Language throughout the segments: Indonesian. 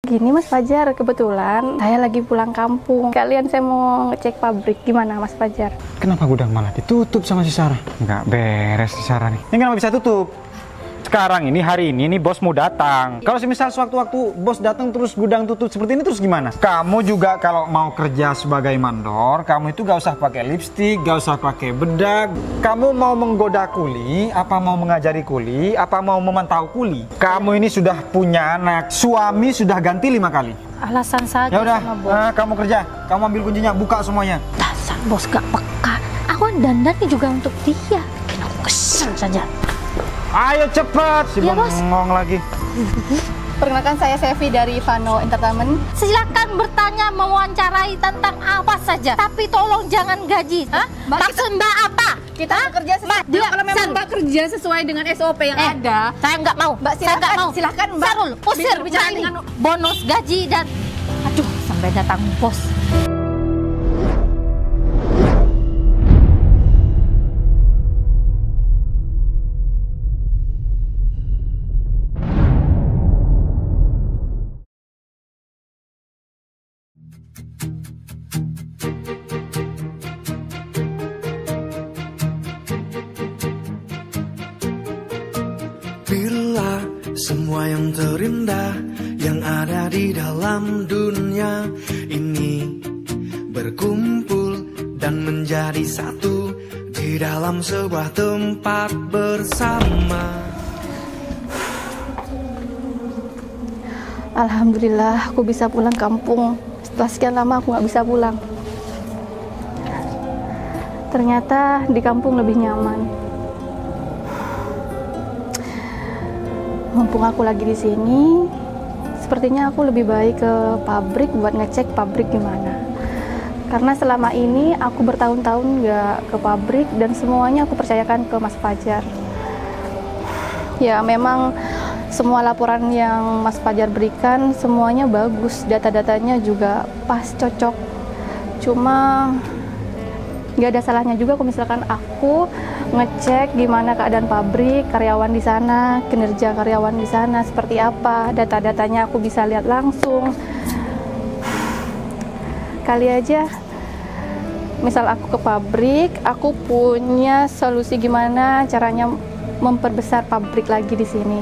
Gini Mas Fajar, kebetulan saya lagi pulang kampung. Kalian saya mau ngecek pabrik, gimana Mas Fajar? Kenapa gudang malah ditutup sama si Sarah? Nggak beres si Sarah nih. Ini kenapa bisa tutup? Sekarang ini, hari ini bos mau datang. Kalau semisal sewaktu-waktu bos datang terus gudang tutup seperti ini terus gimana? Kamu juga kalau mau kerja sebagai mandor, kamu itu gak usah pakai lipstik, gak usah pakai bedak. Kamu mau menggoda kuli, apa mau mengajari kuli, apa mau memantau kuli? Kamu ini sudah punya anak, suami sudah ganti 5 kali. Alasan saja Ya udah, sama bos. kamu kerja, kamu ambil kuncinya, buka semuanya. Dasar bos gak peka. Aku dandannya juga untuk dia. Bikin aku kesel saja. Ayo cepet, si Ya, bos. bengong lagi. Perkenalkan saya Sevi dari Vano Entertainment. Silakan bertanya, mewawancarai tentang apa saja. Tapi tolong jangan gaji. Hah? Mbak, Maksud Mbak apa? Kita kerja Mbak, dia kalau memang Sar. Mbak kerja sesuai dengan SOP yang ada. Saya nggak mau. Mbak, Saya nggak silakan, mau. silakan, Mbak. Sarul, usir Bicara Mbak ini. dengan- Bonus gaji dan aduh, sampai datang bos. Bila semua yang terindah yang ada di dalam dunia ini berkumpul dan menjadi satu di dalam sebuah tempat bersama. Alhamdulillah aku bisa pulang kampung. Setelah sekian lama aku nggak bisa pulang. Ternyata di kampung lebih nyaman. Mumpung aku lagi di sini, sepertinya aku lebih baik ke pabrik buat ngecek pabrik gimana. Karena selama ini aku bertahun-tahun nggak ke pabrik dan semuanya aku percayakan ke Mas Fajar. Ya memang semua laporan yang Mas Fajar berikan semuanya bagus, data-datanya juga pas, cocok. Cuma nggak ada salahnya juga kalau misalkan aku ngecek gimana keadaan pabrik, karyawan di sana, kinerja karyawan di sana seperti apa, data-datanya aku bisa lihat langsung. Kali aja misal aku ke pabrik, aku punya solusi gimana caranya memperbesar pabrik lagi di sini.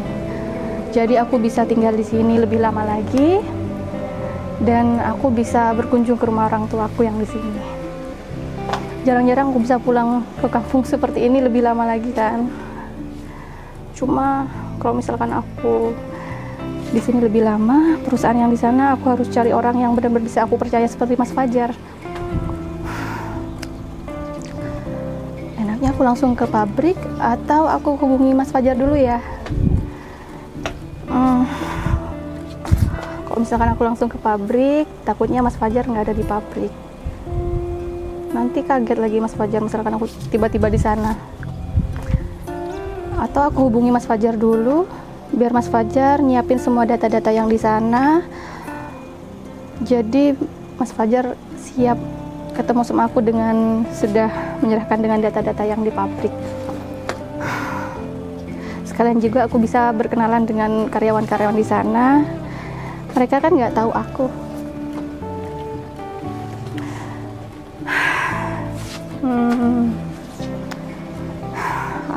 Jadi aku bisa tinggal di sini lebih lama lagi dan aku bisa berkunjung ke rumah orang tuaku yang di sini. Jarang-jarang aku bisa pulang ke kampung seperti ini lebih lama lagi kan. Cuma kalau misalkan aku di sini lebih lama, perusahaan yang di sana aku harus cari orang yang benar-benar bisa aku percaya seperti Mas Fajar. Enaknya aku langsung ke pabrik atau aku hubungi Mas Fajar dulu ya. Kalau misalkan aku langsung ke pabrik, takutnya Mas Fajar nggak ada di pabrik. Nanti kaget lagi Mas Fajar misalkan aku tiba-tiba di sana. Atau aku hubungi Mas Fajar dulu biar Mas Fajar nyiapin semua data-data yang di sana. Jadi Mas Fajar siap ketemu sama aku dengan sudah menyerahkan dengan data-data yang di pabrik. Sekalian juga aku bisa berkenalan dengan karyawan-karyawan di sana. Mereka kan nggak tahu aku.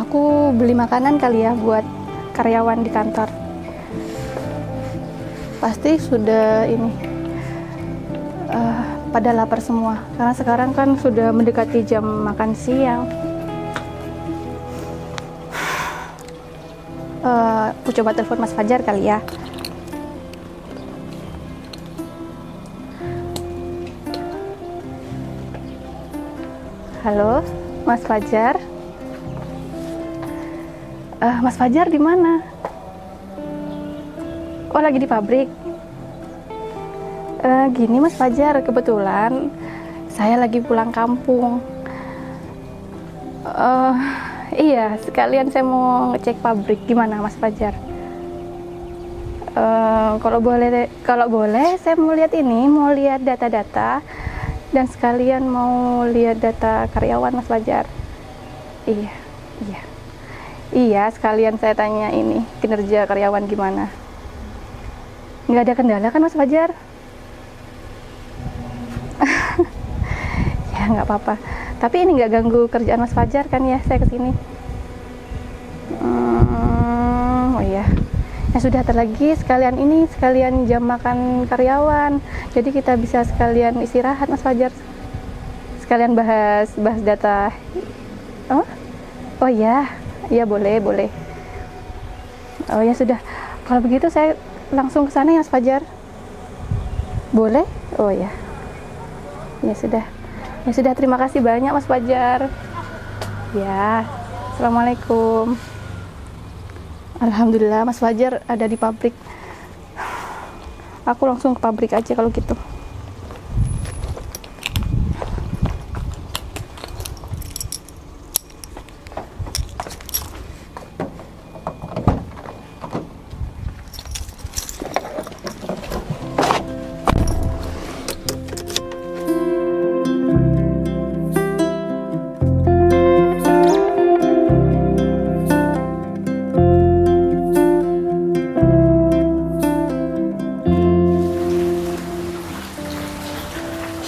Aku beli makanan kali ya buat karyawan di kantor. Pasti sudah ini pada lapar semua karena sekarang kan sudah mendekati jam makan siang. Aku coba telepon Mas Fajar kali ya. Halo, Mas Fajar. Mas Fajar di mana? Oh, lagi di pabrik. Gini Mas Fajar, kebetulan saya lagi pulang kampung. Iya, sekalian saya mau ngecek pabrik. Gimana Mas Fajar? Kalau boleh, saya mau lihat ini, mau lihat data-data dan sekalian mau lihat data karyawan Mas Fajar. Iya. Iya, sekalian saya tanya ini, kinerja karyawan gimana. Nggak ada kendala kan Mas Fajar? Ya nggak apa-apa. Tapi ini nggak ganggu kerjaan Mas Fajar kan ya saya kesini? Oh iya. Ya sudah, lagi sekalian ini sekalian jam makan karyawan. Jadi kita bisa sekalian istirahat Mas Fajar. Sekalian bahas data. Oh iya, iya boleh. Oh ya sudah. Kalau begitu saya langsung ke sana ya Mas Fajar. Boleh? Oh ya. Ya sudah. Ya sudah, terima kasih banyak Mas Fajar. Ya. Assalamualaikum. Alhamdulillah Mas Fajar ada di pabrik. Aku langsung ke pabrik aja kalau gitu.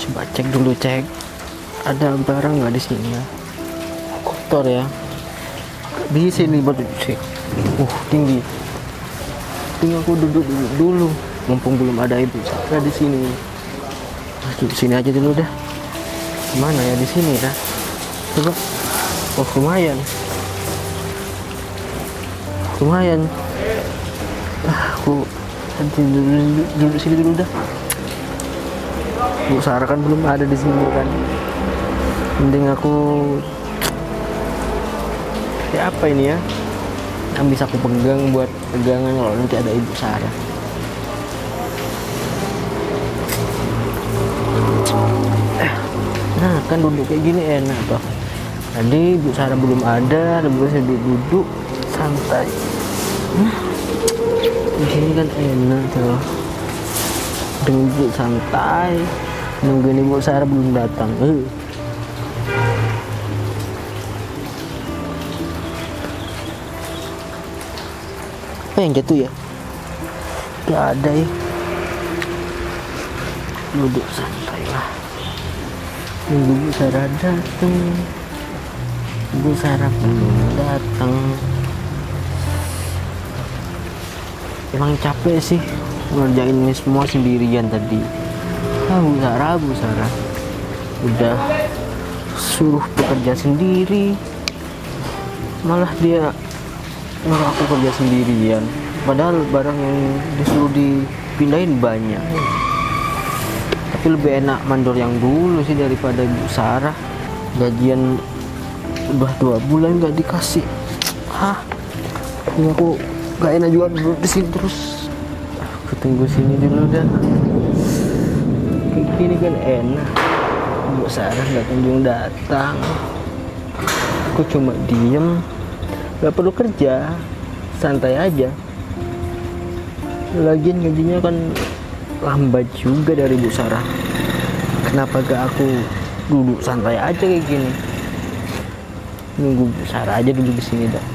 Coba cek dulu, cek ada barang nggak di sini ya. Kotor ya. Di sini baru cek. Tinggi. Tinggal aku duduk dulu. Mumpung belum ada ibu saya di sini. Duduk sini aja dulu dah. Mana ya, di sini dah. Coba. Lumayan. Aku duduk sini dulu dah. Bu Sarah kan belum ada di sini kan. Mending aku ya apa ini ya, yang bisa aku pegang buat pegangan kalau nanti ada Ibu Sarah. Nah kan duduk kayak gini enak toh. Tadi Ibu Sarah belum ada bisa duduk santai. Nah di sini kan enak tuh, duduk santai nungguin Ibu Sarah belum datang. Apa yang jatuh ya? Gak ada ya. Duduk santai lah, nunggu Ibu Sarah datang. Ibu Sarah belum datang. Emang capek sih ngerjain ini semua sendirian tadi. Bu Sarah udah suruh bekerja sendiri, malah dia nyuruh aku kerja sendirian, padahal barang yang disuruh dipindahin banyak. Tapi lebih enak mandor yang dulu sih daripada Bu Sarah. Gajian udah 2 bulan nggak dikasih. Ini aku nggak enak juga duduk di sini terus. Aku tunggu sini dulu dah. Kayak gini kan enak. Bu Sarah nggak kunjung datang. Aku cuma diem, nggak perlu kerja, santai aja. Lagian gajinya kan lambat juga dari Bu Sarah. Kenapa gak aku duduk santai aja kayak gini? Nunggu Bu Sarah aja duduk di sini dah.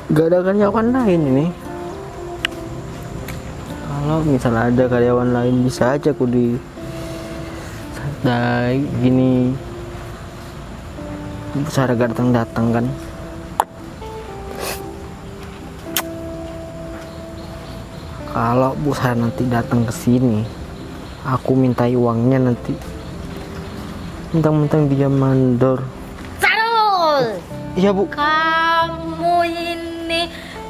Gak ada karyawan lain ini. Kalau misalnya ada karyawan lain bisa aja aku di santai gini. Bu Sarah gak datang kan. Kalau Bu Sarah nanti datang ke sini, aku mintai uangnya nanti. Mentang-mentang dia mandor. Sarul! Iya Bu.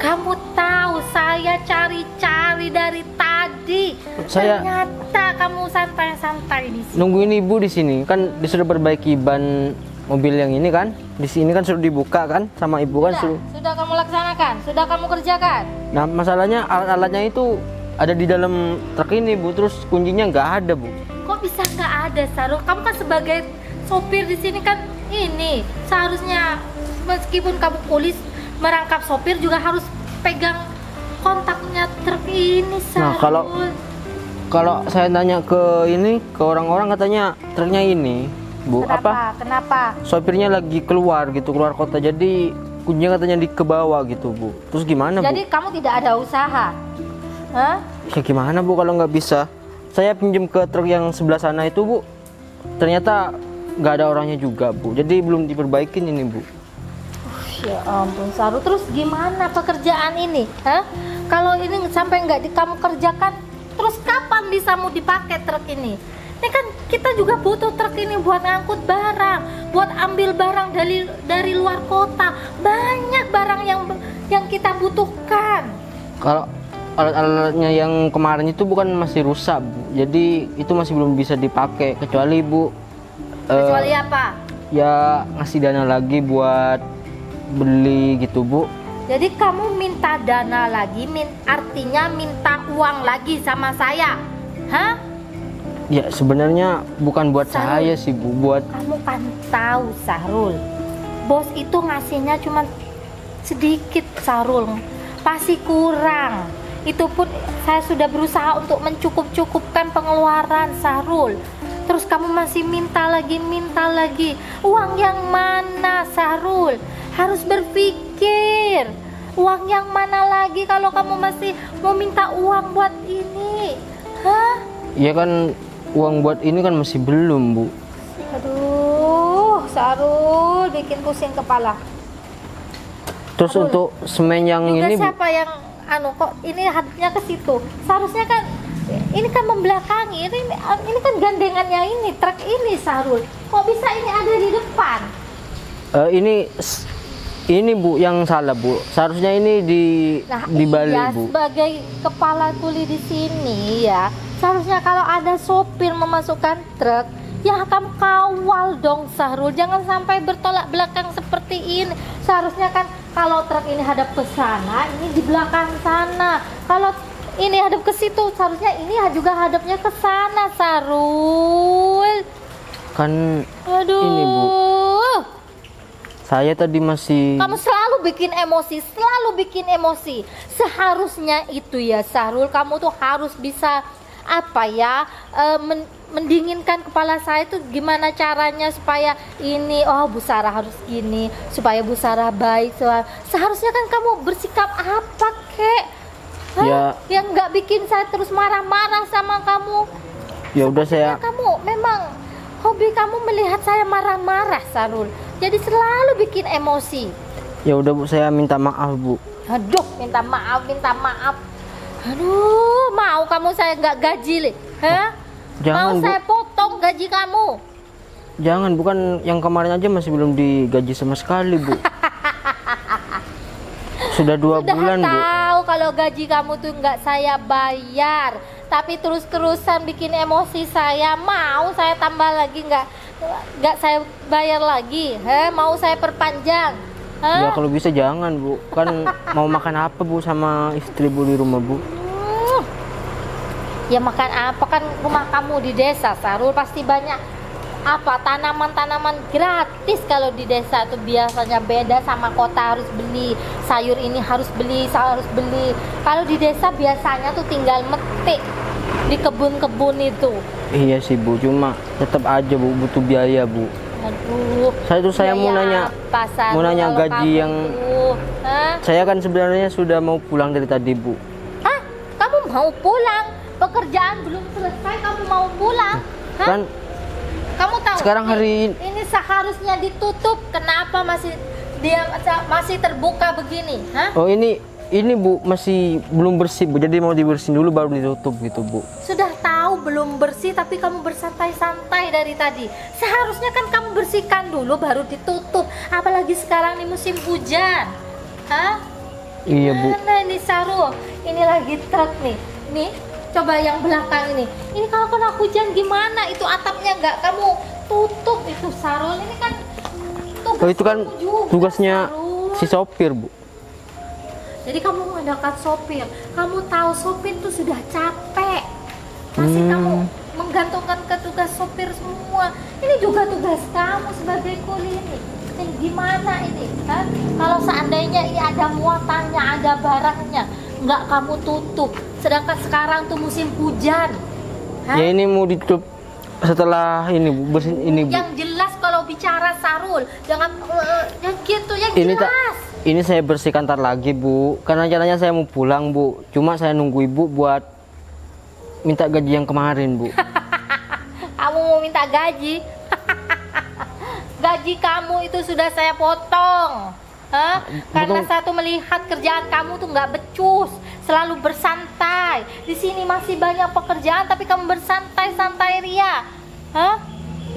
Kamu tahu saya cari-cari dari tadi. Ternyata kamu santai-santai di sini. Nungguin Ibu di sini. Kan disuruh perbaiki ban mobil yang ini kan. Di sini kan suruh dibuka kan sama Ibu kan suruh. Sudah kamu laksanakan, sudah kamu kerjakan. Nah, masalahnya alat-alatnya itu ada di dalam truk ini, Bu. Terus kuncinya nggak ada, Bu. Kok bisa nggak ada, Sarul? Kamu kan sebagai sopir di sini kan ini seharusnya meskipun kamu polis merangkap sopir juga harus pegang kontaknya truk ini, Sarul. Nah, kalau saya tanya ke orang-orang katanya truknya ini, Bu, Kenapa? Sopirnya lagi keluar kota, jadi kuncinya katanya di ke bawah gitu Bu. Terus gimana Jadi Bu? kamu tidak ada usaha? Hah? Ya gimana Bu kalau nggak bisa? Saya pinjam ke truk yang sebelah sana itu Bu. Ternyata nggak ada orangnya juga Bu. Jadi belum diperbaikin ini Bu. Ya ampun Sarul, terus gimana pekerjaan ini? Hah? Kalau ini sampai nggak kamu kerjakan, terus kapan bisa mau dipakai truk ini? Ini kan kita juga butuh truk ini buat ngangkut barang, buat ambil barang dari luar kota. Banyak barang yang kita butuhkan. Kalau alat-alatnya yang kemarin itu bukan masih rusak Bu. Jadi itu masih belum bisa dipakai kecuali Bu Kecuali apa? ya ngasih dana lagi buat beli gitu Bu. Jadi kamu minta dana lagi, artinya minta uang lagi sama saya, hah? Ya sebenarnya bukan buat Sarul. saya sih Bu, buat Kamu kan tahu Sarul, bos itu ngasihnya cuma sedikit Sarul, pasti kurang. Itu pun saya sudah berusaha untuk mencukup-cukupkan pengeluaran Sarul. Terus kamu masih minta lagi. Uang yang mana Sarul? Harus berpikir. Uang yang mana lagi kalau kamu masih mau minta uang buat ini? Hah? ya kan uang buat ini kan masih belum Bu. Aduh, Sarul bikin pusing kepala. Terus Sarul. untuk semen yang Juga ini Bu, siapa yang kok ini hadnya ke situ? Seharusnya kan ini kan membelakangi. Ini kan gandengannya ini, truk ini Sarul. Kok bisa ini ada di depan? ini Bu yang salah Bu. Seharusnya ini dibalik iya, Bu. sebagai kepala kuli di sini ya, seharusnya kalau ada sopir memasukkan truk, ya kamu kawal dong Sarul. Jangan sampai bertolak belakang seperti ini. Seharusnya kan kalau truk ini hadap ke sana, ini di belakang sana. Kalau ini hadap ke situ, seharusnya ini juga hadapnya ke sana Sarul. Kan Aduh. ini Bu, saya tadi masih Kamu selalu bikin emosi. Seharusnya itu ya Sarul, kamu tuh harus bisa mendinginkan kepala saya itu gimana caranya supaya ini, oh Bu Sarah harus gini, supaya Bu Sarah baik. Seharusnya kan kamu bersikap apa kek? Hah? Ya. Yang nggak bikin saya terus marah-marah sama kamu. ya udah saya Kamu memang hobi kamu melihat saya marah-marah Sarul. Jadi selalu bikin emosi. ya udah Bu, saya minta maaf Bu. Aduh, minta maaf. Aduh, mau kamu saya nggak gaji, Le? Hah? Jangan, mau Bu. saya potong gaji kamu? Jangan, bukan yang kemarin aja masih belum digaji sama sekali Bu. Sudah 2 bulan Bu. Tahu kalau gaji kamu tuh nggak saya bayar, tapi terus-terusan bikin emosi saya. Mau saya tambah lagi nggak saya bayar lagi? Mau saya perpanjang? Ya kalau bisa jangan Bu. Kan mau makan apa Bu sama istri Bu di rumah Bu? Ya makan apa, kan rumah kamu di desa Sarul, pasti banyak tanaman-tanaman gratis. Kalau di desa tuh biasanya beda sama kota, harus beli sayur, ini harus beli. Kalau di desa biasanya tuh tinggal metik di kebun-kebun itu. Iya sih Bu, cuma tetap aja Bu butuh biaya Bu. Aduh, Saya mau nanya, Sarul, kalau gaji kamu yang tuh, hah? saya kan sebenarnya sudah mau pulang dari tadi Bu. Hah? Kamu mau pulang? Pekerjaan belum selesai kamu mau pulang? Hah? Kan Kamu tahu sekarang hari ini seharusnya ditutup, kenapa masih terbuka begini? Hah? oh ini Bu masih belum bersih Bu, jadi mau dibersihin dulu baru ditutup gitu Bu. Sudah tahu belum bersih tapi kamu bersantai-santai dari tadi. Seharusnya kan kamu bersihkan dulu baru ditutup. Apalagi sekarang nih musim hujan. Hah? Iya Bu. Mana ini Sarul? Ini lagi truk nih. Nih, coba yang belakang ini. Ini kalau kena hujan gimana? Itu atapnya nggak kamu tutup itu Sarul. Ini kan tugas Oh itu kan kamu juga, tugasnya Sarul. si sopir Bu. Jadi kamu mengandalkan sopir. Kamu tahu sopir itu sudah capek. Masih kamu menggantungkan ke tugas sopir semua. Ini juga tugas kamu sebagai kuli ini. Ini gimana ini? Hah? Kalau seandainya ini ada muatannya, ada barangnya, nggak kamu tutup. Sedangkan sekarang tuh musim hujan. Hah? Ya ini mau ditutup setelah ini Bu, bersihin ini Bu. Yang jelas kalau bicara Sarul, jangan yang gitu, yang Ini jelas. Ini saya bersihkan ntar lagi, Bu. Karena rencananya saya mau pulang, Bu. Cuma saya nunggu Ibu buat minta gaji yang kemarin, Bu. Kamu mau minta gaji? Gaji kamu itu sudah saya potong. Hah? Karena satu melihat kerjaan kamu tuh nggak becus, selalu bersantai. Di sini masih banyak pekerjaan, tapi kamu bersantai-santai ria. Hah?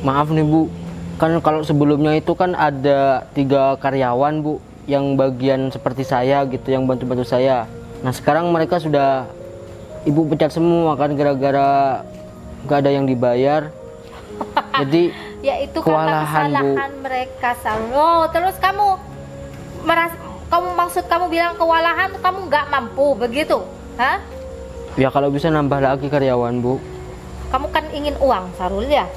Maaf nih, Bu. Kan kalau sebelumnya itu kan ada 3 karyawan, Bu, yang bagian seperti saya gitu, yang bantu-bantu saya. Nah sekarang mereka sudah Ibu pecat semua kan gara-gara nggak ada yang dibayar. Jadi Ya itu karena kewalahan, kesalahan mereka, Sarul. Oh, terus kamu maksud kamu bilang kewalahan, kamu nggak mampu begitu? Hah? ya kalau bisa nambah lagi karyawan, Bu. Kamu kan ingin uang, Sarul ya?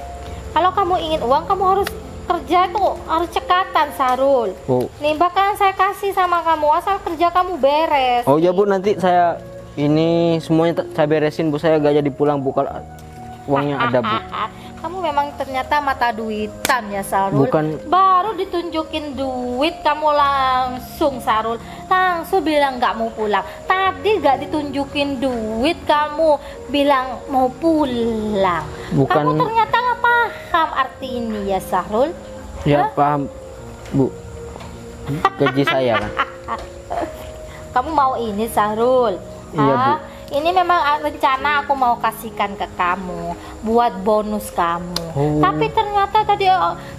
Kalau kamu ingin uang, kamu harus kerja tuh, harus cekatan, Sarul. Bu. Nih bakalan saya kasih sama kamu, asal kerja kamu beres. Oh ya, Bu, nanti saya ini semuanya saya beresin, Bu. Saya gak jadi pulang, Bu, kalau uangnya ada, Bu. Kamu memang ternyata mata duitan ya, Sarul. Bukan. Baru ditunjukin duit kamu langsung, Sarul, langsung bilang nggak mau pulang. Tadi nggak ditunjukin duit kamu bilang mau pulang. Bukan. Kamu ternyata nggak paham arti ini ya, Sarul. Ya Hah? paham, Bu. Gaji saya kan. Kamu mau ini, Sarul? Iya, Bu. Hah? Ini memang rencana aku mau kasihkan ke kamu buat bonus kamu. Oh. Tapi ternyata tadi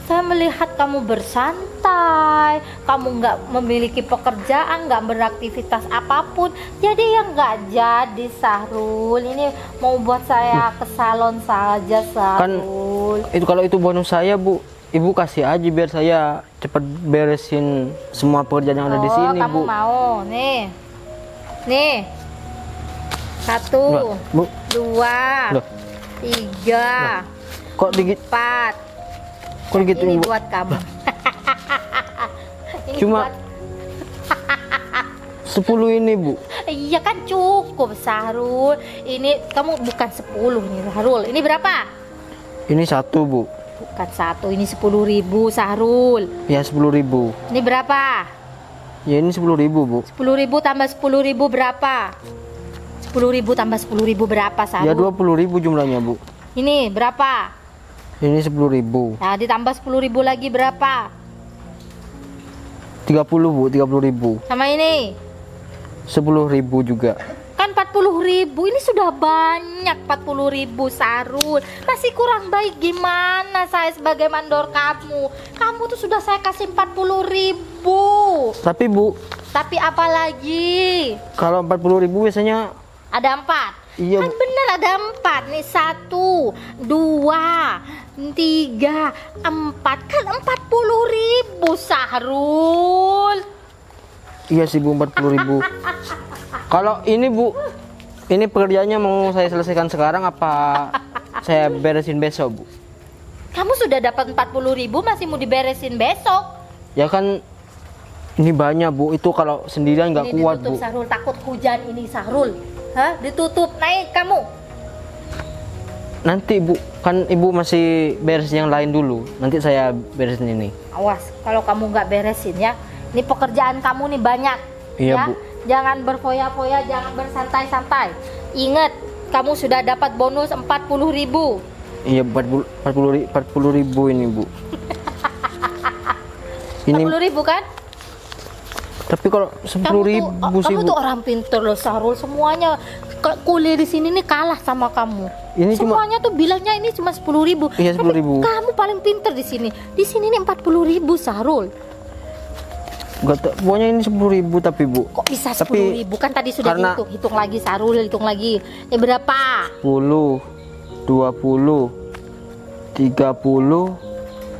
saya melihat kamu bersantai, kamu nggak memiliki pekerjaan, nggak beraktivitas apapun. Jadi yang nggak jadi, Sahrul. Ini mau buat saya ke salon saja, Sahrul. Itu kalau itu bonus saya, Bu. Ibu kasih aja biar saya cepat beresin semua pekerjaan yang ada di sini, kamu Bu. mau? Nih. 1, Bu. 2, Loh. 3, Kok dikit? 4. Kok gitu, Ini Bu? buat kamu. Ini Cuma buat, 10 ini, Bu. iya kan cukup, Sahrul. Ini kamu bukan 10 nih, Sahrul. Ini berapa? Ini 1, Bu. Bukan 1, ini 10.000, Sahrul. Ya 10.000. Ini berapa? Ya ini 10.000, Bu. 10.000 tambah 10.000 berapa? 10.000 tambah 10.000 berapa, Sahrul? Ya 20.000 jumlahnya, Bu. Ini berapa? Ini 10.000. Nah, ditambah 10.000 lagi berapa? 30, Bu. 30.000. Sama ini 10.000 juga. kan 40.000. Ini sudah banyak 40.000, Sahrul. Masih kurang baik gimana saya sebagai mandor kamu? Kamu tuh sudah saya kasih 40.000. Tapi, Bu, Tapi apa lagi? kalau 40.000 biasanya Ada 4. Iya, Kan Bu. bener ada 4. Nih 1, 2, 3, 4. Kan 40.000, Sahrul. Iya sih, Bu, 40.000. Kalau ini, Bu, ini pekerjaannya mau saya selesaikan sekarang apa saya beresin besok, Bu? Kamu sudah dapat 40.000, masih mau diberesin besok. Ya kan ini banyak, Bu. Itu kalau sendirian nggak Ini kuat, ditutup, Bu. Sahrul. Takut hujan ini, Sahrul. Hah? Ditutup. Naik kamu. Nanti, Bu, kan Ibu masih beres yang lain dulu. Nanti saya beresin ini. Awas, kalau kamu nggak beresin ya. Ini pekerjaan kamu nih banyak. Iya, ya? Bu. Jangan berfoya-foya, jangan bersantai-santai. Ingat, kamu sudah dapat bonus 40.000. Iya, 40.000 ini, Bu. Ini 40.000 kan? tapi kalau 10.000 sih, Kamu Bu. tuh orang pinter loh, Sahrul. Semuanya kuliah di sini nih kalah sama kamu. Ini cuma- Semuanya tuh bilangnya ini cuma 10.000. Iya, 10.000. Tapi kamu paling pinter di sini. Di sini nih 40.000, Sahrul. Pokoknya ini 10.000 tapi, Bu. Kok bisa Tapi 10.000? Kan tadi sudah karena- dihitung. Hitung lagi, Sahrul, hitung lagi. Ini berapa? 10, 20, 30,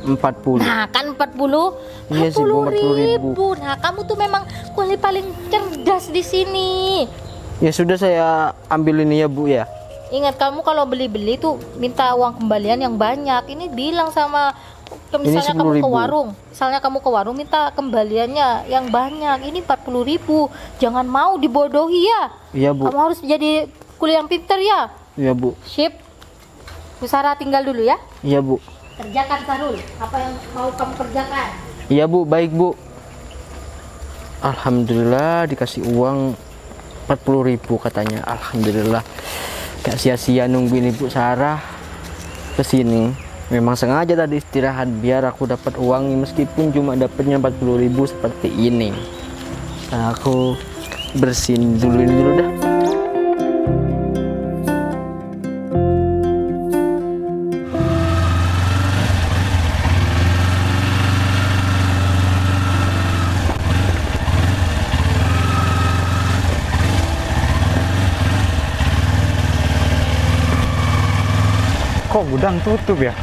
40. Nah, kan 40. Iya sih, Bu, 40.000. Nah, kamu tuh memang kuliah paling cerdas di sini. Ya sudah, saya ambil ini ya, Bu, ya. Ingat, kamu kalau beli-beli tuh minta uang kembalian yang banyak. Ini bilang sama misalnya kamu ke 10.000. warung. Misalnya kamu ke warung minta kembaliannya yang banyak. Ini 40.000. Jangan mau dibodohi ya. Iya, Bu. Kamu harus jadi kuliah yang pinter ya. Iya, Bu. Sip. Bu Sarah tinggal dulu ya. Iya, Bu. Kerjakan, Sahrul. Apa yang mau kamu kerjakan? Iya, Bu. Baik, Bu. Alhamdulillah dikasih uang 40.000 katanya. Alhamdulillah, gak sia-sia nungguin Ibu Sarah kesini. Memang sengaja tadi istirahat biar aku dapat uang, meskipun cuma dapatnya 40.000 seperti ini. Nah, aku bersihin dulu ini dulu dah. Kok gudang tutup ya?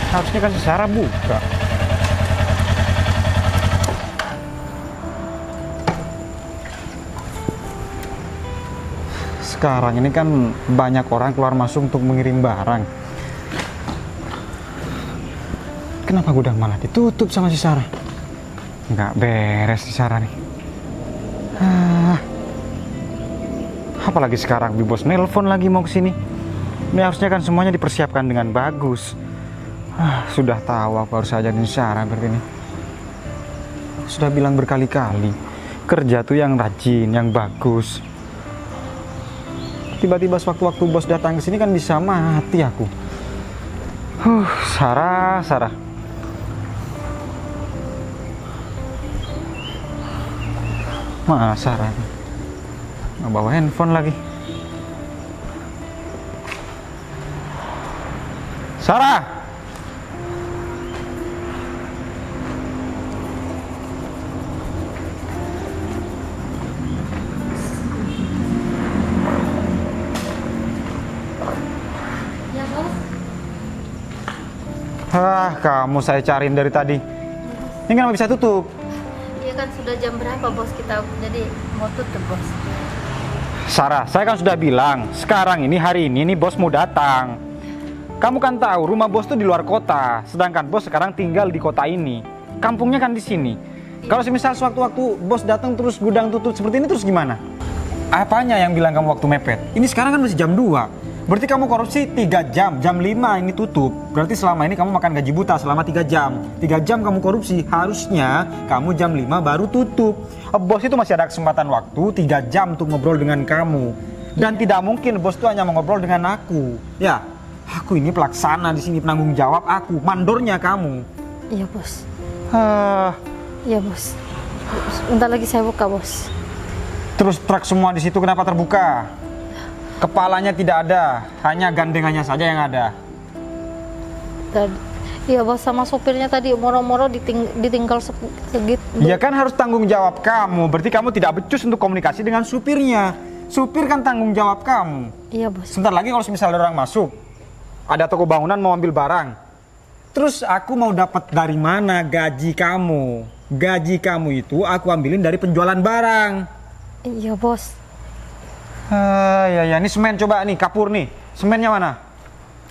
Harusnya kan si Sarah buka. Sekarang ini kan banyak orang keluar masuk untuk mengirim barang. Kenapa gudang malah ditutup sama si Sarah? Nggak beres si Sarah nih. Apalagi sekarang Bi Bos nelpon lagi mau kesini. Ini harusnya kan semuanya dipersiapkan dengan bagus. Sudah tahu aku harus ajarin Sarah berarti ini. Sudah bilang berkali-kali, kerja tuh yang rajin, yang bagus. Tiba-tiba sewaktu-waktu bos datang ke sini kan bisa mati aku. Sarah. Mana Sarah? Nggak bawa handphone lagi. Sarah! Ya, Bos. Kamu saya cariin dari tadi. Ini kenapa bisa tutup? Iya kan sudah jam berapa, Bos? Kita jadi mau tutup, Bos. Sarah, saya kan sudah bilang, sekarang ini hari ini nih bos mau datang. Kamu kan tahu rumah bos tuh di luar kota, sedangkan bos sekarang tinggal di kota ini. Kampungnya kan di sini. Kalau semisal sewaktu-waktu bos datang terus gudang tutup seperti ini terus gimana? Apanya yang bilang kamu waktu mepet? Ini sekarang kan masih jam 2. Berarti kamu korupsi 3 jam, jam 5 ini tutup. Berarti selama ini kamu makan gaji buta selama 3 jam. 3 jam kamu korupsi, harusnya kamu jam 5 baru tutup. Bos itu masih ada kesempatan waktu 3 jam untuk ngobrol dengan kamu. Dan tidak mungkin bos itu hanya ngobrol dengan aku. Ya, aku ini pelaksana di sini, penanggung jawab aku, mandornya kamu. Iya, Bos. Hah. Iya, Bos. Bentar lagi saya buka, Bos. Terus truk semua di situ kenapa terbuka? Kepalanya tidak ada, hanya gandengannya saja yang ada. Iya, Bos, sama sopirnya tadi moro-moro ditinggal segitu. Ya kan harus tanggung jawab kamu. Berarti kamu tidak becus untuk komunikasi dengan supirnya. Supir kan tanggung jawab kamu. Iya, Bos. Sebentar lagi kalau misalnya ada orang masuk, ada toko bangunan mau ambil barang. Terus aku mau dapat dari mana gaji kamu? Gaji kamu itu aku ambilin dari penjualan barang. Iya, Bos. Ya, ini semen coba nih, kapur nih. Semennya mana?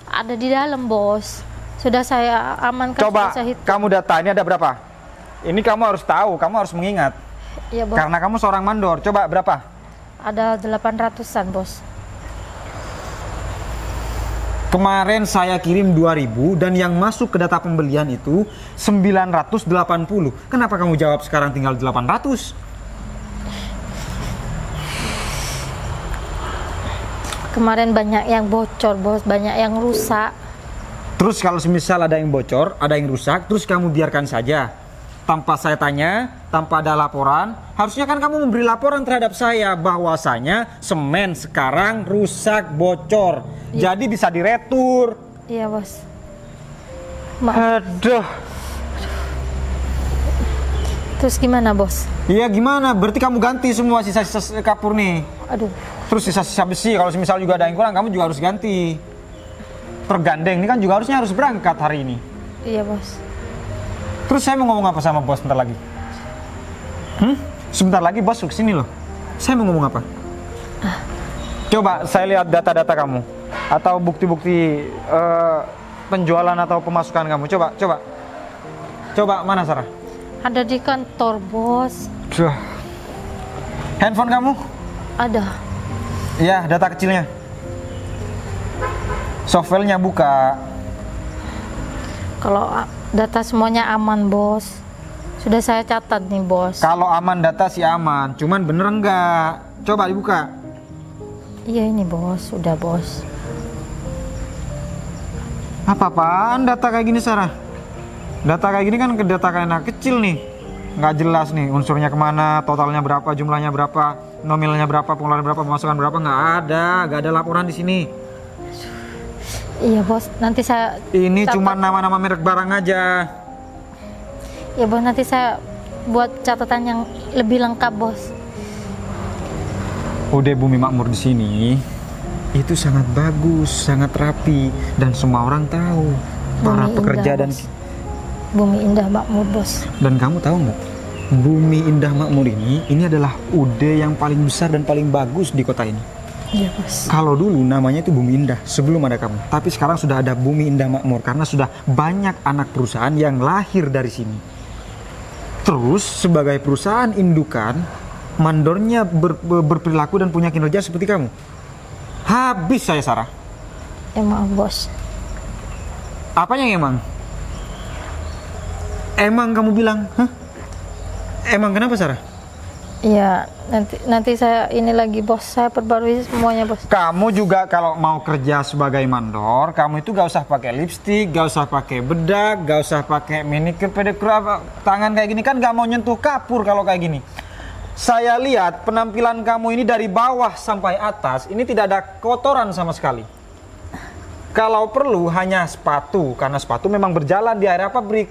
Ada di dalam, Bos. Sudah saya amankan. Coba sudah saya hitung. kamu data ini ada berapa? Ini kamu harus tahu, kamu harus mengingat. Iya, Bos. Karena kamu seorang mandor. Coba berapa? Ada 800-an, Bos. Kemarin saya kirim 2.000 dan yang masuk ke data pembelian itu 980. Kenapa kamu jawab sekarang tinggal 800? Kemarin banyak yang bocor, Bos, banyak yang rusak. Terus kalau semisal ada yang bocor, ada yang rusak, terus kamu biarkan saja. Tanpa saya tanya, tanpa ada laporan, harusnya kan kamu memberi laporan terhadap saya bahwasanya semen sekarang rusak, bocor. Iya. Jadi bisa diretur. Iya, Bos. Aduh. Terus gimana, Bos? Iya gimana? Berarti kamu ganti semua sisa-sisa kapur nih. Aduh. Terus sisa-sisa besi, kalau misal juga ada yang kurang, kamu juga harus ganti. Tergandeng, ini kan juga harusnya harus berangkat hari ini. Iya, Bos. Terus saya mau ngomong apa sama bos sebentar lagi? Sebentar lagi bos kesini loh. Saya mau ngomong apa? Coba saya lihat data-data kamu. Atau bukti-bukti penjualan atau pemasukan kamu. Coba, mana Sarah? Ada di kantor, Bos. Duh. Handphone kamu? Ada. Iya, data kecilnya. Softwarenya buka. Kalau data semuanya aman, Bos. Sudah saya catat nih bos. Kalau aman data sih aman, cuman bener nggak? Coba dibuka. Iya ini bos, sudah bos. Apa-apaan data kayak gini Sarah? Data kayak gini kan data kayak anak kecil nih. Nggak jelas nih unsurnya kemana, totalnya berapa, jumlahnya berapa, nominalnya berapa, pengeluaran berapa, pemasukan berapa, nggak ada laporan di sini. Iya bos, nanti saya Ini catat. cuma nama-nama merek barang aja. Ya bos, nanti saya buat catatan yang lebih lengkap bos. Udah Bumi Makmur di sini itu sangat bagus, sangat rapi dan semua orang tahu. Para Bumi pekerja Indah, dan bos. Bumi Indah Makmur bos. kamu tahu nggak? Bumi Indah Makmur ini adalah UD yang paling besar dan paling bagus di kota ini. Iya bos. Kalau dulu namanya itu Bumi Indah sebelum ada kamu. Tapi sekarang sudah ada Bumi Indah Makmur karena sudah banyak anak perusahaan yang lahir dari sini. Terus sebagai perusahaan indukan, mandornya berperilaku dan punya kinerja seperti kamu. Habis saya Sarah. Ya maaf bos. Apanya emang? Emang kamu bilang? Hah? Emang kenapa Sarah? Iya, nanti saya ini lagi bos, saya perbarui semuanya bos. Kamu juga kalau mau kerja sebagai mandor, kamu itu gak usah pakai lipstik, gak usah pakai bedak, gak usah pakai manicure, pedicure, tangan kayak gini kan gak mau nyentuh kapur kalau kayak gini. Saya lihat penampilan kamu ini dari bawah sampai atas, ini tidak ada kotoran sama sekali. Kalau perlu hanya sepatu, karena sepatu memang berjalan di area pabrik.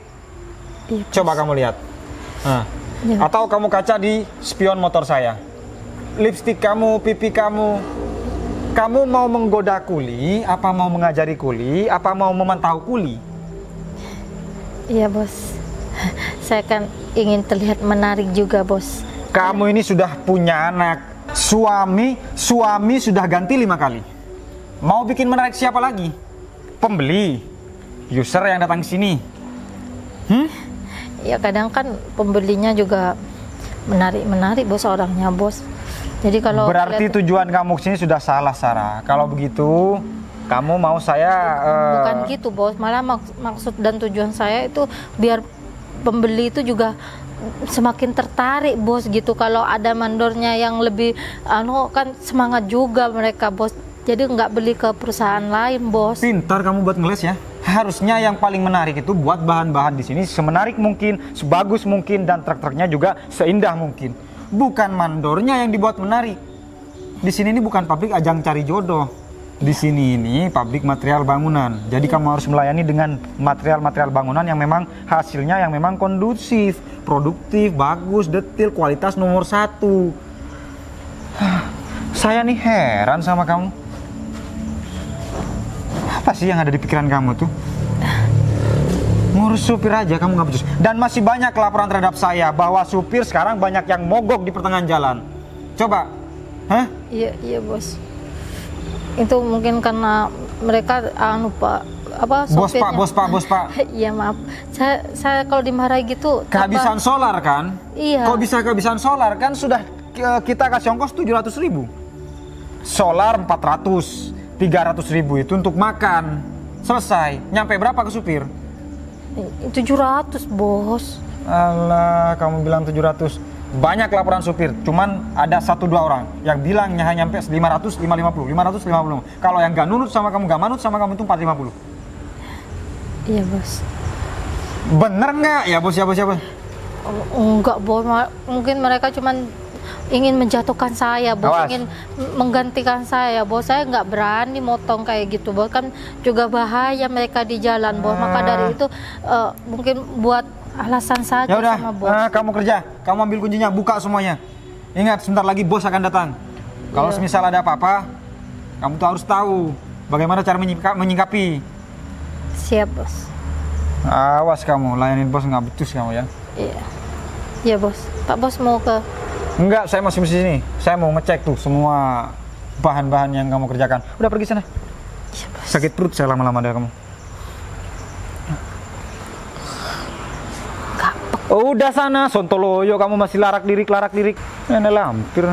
Iya, Coba kamu lihat. Nah. Ya. Atau kamu kaca di spion motor saya. Lipstik kamu, pipi kamu. Kamu mau menggoda kuli, apa mau mengajari kuli, apa mau memantau kuli? Iya bos. Saya kan ingin terlihat menarik juga bos. Kamu ini sudah punya anak. Suami sudah ganti 5 kali. Mau bikin menarik siapa lagi? Pembeli, user yang datang ke sini. Ya kadang kan pembelinya juga menarik bos orangnya bos. Jadi kalau Berarti tujuan kamu ke sini sudah salah Sarah. Kalau begitu, kamu mau saya bukan gitu bos, malah maksud dan tujuan saya itu biar pembeli itu juga semakin tertarik bos gitu. Kalau ada mandornya yang lebih kan semangat juga mereka bos. Jadi nggak beli ke perusahaan lain bos. Pintar kamu buat ngeles ya. Harusnya yang paling menarik itu buat bahan-bahan di sini semenarik mungkin, sebagus mungkin, dan truk-truknya juga seindah mungkin. Bukan mandornya yang dibuat menarik. Di sini ini bukan pabrik ajang cari jodoh. Di sini ini pabrik material bangunan. Jadi kamu harus melayani dengan material-material bangunan yang memang hasilnya yang memang kondusif, produktif, bagus, detail, kualitas nomor 1. Saya nih heran sama kamu. Apa sih yang ada di pikiran kamu tuh? Ngurus supir aja kamu nggak becus. Dan masih banyak laporan terhadap saya bahwa supir sekarang banyak yang mogok di pertengahan jalan. Coba, Iya bos. Itu mungkin karena mereka pak sopirnya. Bos pak. Iya maaf. Saya kalau dimarahi gitu. Kehabisan solar kan? Iya. Kok bisa kehabisan solar kan sudah kita kasih ongkos 700.000. Solar 400. 300.000 itu untuk makan. Selesai. Nyampe berapa ke supir? 700 bos. Alah, kamu bilang 700. Banyak laporan supir, cuman ada 1-2 orang yang bilangnya hanya nyampe 500, 550, 550. Kalau yang gak nurut sama kamu, gak manut sama kamu itu 450. Iya bos. Bener nggak ya bos? Enggak bos, mungkin mereka cuman ingin menjatuhkan saya bos. Awas. Ingin menggantikan saya bos. Saya nggak berani motong kayak gitu bos, kan juga bahaya mereka di jalan bos. Maka dari itu mungkin buat alasan saja. Ya udah, sama bos. kamu kerja, kamu ambil kuncinya, buka semuanya. Ingat, sebentar lagi bos akan datang. Kalau semisal ada apa-apa, kamu tuh harus tahu bagaimana cara menyikapi. Siap bos. Awas kamu, layanin bos nggak becus kamu ya. Iya bos. Pak bos mau ke? Enggak, saya masih di sini. Saya mau ngecek tuh semua bahan-bahan yang kamu kerjakan. Udah pergi sana. Iya, bos. Sakit perut saya lama-lama dari kamu. Udah sana, sontoloyo kamu masih larak lirik. Ini lampir.